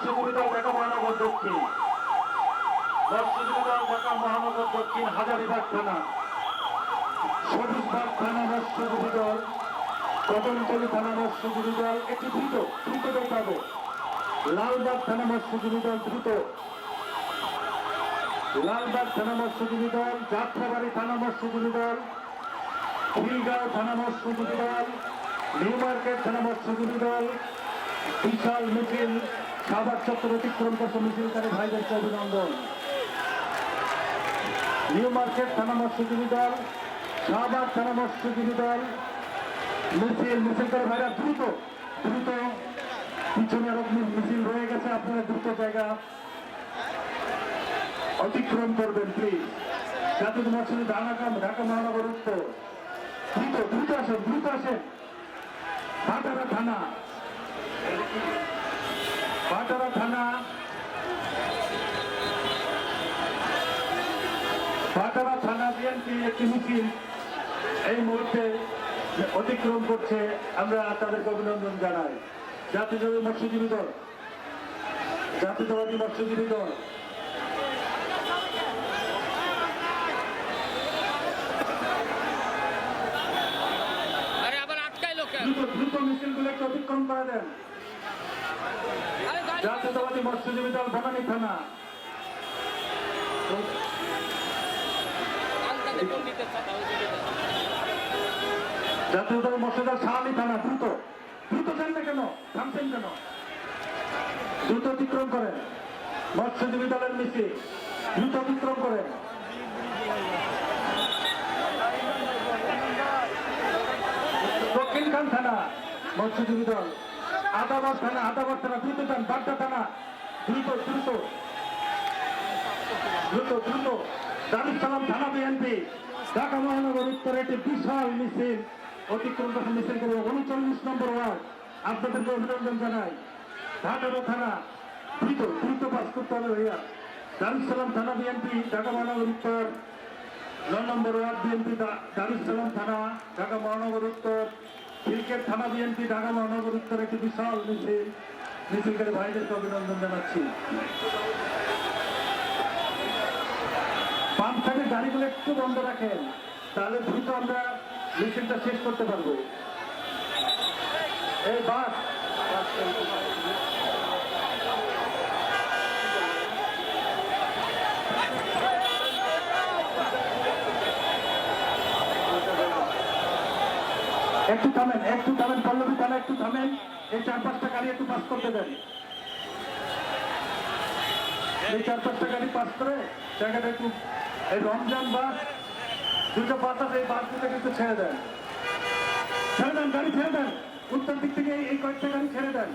মৎস্যজীবী দল ঢাকা মহানগর দক্ষিণ, মৎস্যজীবী দল ঢাকা মহানগর দক্ষিণ হাজারীবাগ থানা, সবুজবাগ থানা মৎস্যজীবী দল, কদমতলী থানা মৎস্যজীবী দল একটু দ্রুত দেখতে হবে। লালবাগ থানা মৎস্যজীবী দল দ্রুত, লালবাগ থানা মৎস্যজীবী দল, যাত্রাবাড়ি থানা মৎস্যজীবী দল, খিলগাঁও থানা মৎস্যজীবী দল, নিউ মার্কেট থানা মৎস্যজীবী দল। বিশাল মিছিল সাভার চত্বর অতিক্রম করছে, মিছিলকারী ভাইদেরকে অভিনন্দন। নিউ মার্কেট থানা মৎস্যজীবী দল, সাভার থানা মৎস্যজীবী দল, মিছিলকারী ভাইরা দ্রুত পিছনে আরো মিছিল রয়ে গেছে, আপনারা দ্রুত জায়গা অতিক্রম করবেন প্লিজ। জাতীয় মৎস্যজীবী ঢাকা মহানগর উত্তর, দ্রুত আসেন। ভাটারা থানা বিএনপি একটি মিছিল এই মুহূর্তে অতিক্রম করছে, আমরা তাদেরকে অভিনন্দন জানাই। জাতীয়তাবাদী মৎস্যজীবী দল, জাতীয়তাবাদী মৎস্যজীবী দল দ্রুত মিছিলগুলো একটু অতিক্রম করে দেন। জাতীয়তাবাদী মৎস্যজীবী দল বনানী থানা, জাতীয়তাবাদী মৎস্যজীবী দল শাহালি থানা, দ্রুত যান না কেন, থামছেন কেন? দ্রুত অতিক্রম করেন। মৎস্যজীবী দলের মিছিল দ্রুত অতিক্রম করেন। দক্ষিণখান থানা মৎস্যজীবী দল, আদাবাদ থানা দ্রুত যান। বাড্ডা থানা দ্রুত। দারুস সালাম থানা বিএনপি ঢাকা মহানগর উত্তরে একটি বিশাল মিছিল অতিক্রম করে, মিছিল করে 39 নম্বর ওয়ার্ড, আপনাদেরকে অভিনন্দন জানাই। ভাটারা থানা দ্রুত পাস করতে হবে ভাইয়া। দারুস সালাম থানা বিএনপি ঢাকা মহানগর উত্তর 9 নম্বর ওয়ার্ড বিএনপি দারুস সালাম থানা ঢাকা মহানগর উত্তর, ক্রিকেট থানা বিএনপি ঢাকা মহানগর উত্তর একটি বিশাল মিছিলকারী ভাইদেরকে অভিনন্দন জানাচ্ছি। পাম্প থেকে গাড়িগুলো একটু বন্ধ রাখেন, তাহলে দ্রুত আমরা মিছিলটা শেষ করতে পারবো। এই বাস একটু থামেন, পল্লবী থানা একটু থামেন, এই 4-5টা গাড়ি একটু পাস করতে দেন। এই 4-5টা গাড়ি পাস করে জায়গাটা একটু, এই রমজান বাস 2টা বাস আছে, এই বাসগুলোকে একটু ছেড়ে দেন, গাড়ি ছেড়ে দেন, উত্তর দিক থেকে এই কয়েকটা গাড়ি ছেড়ে দেন।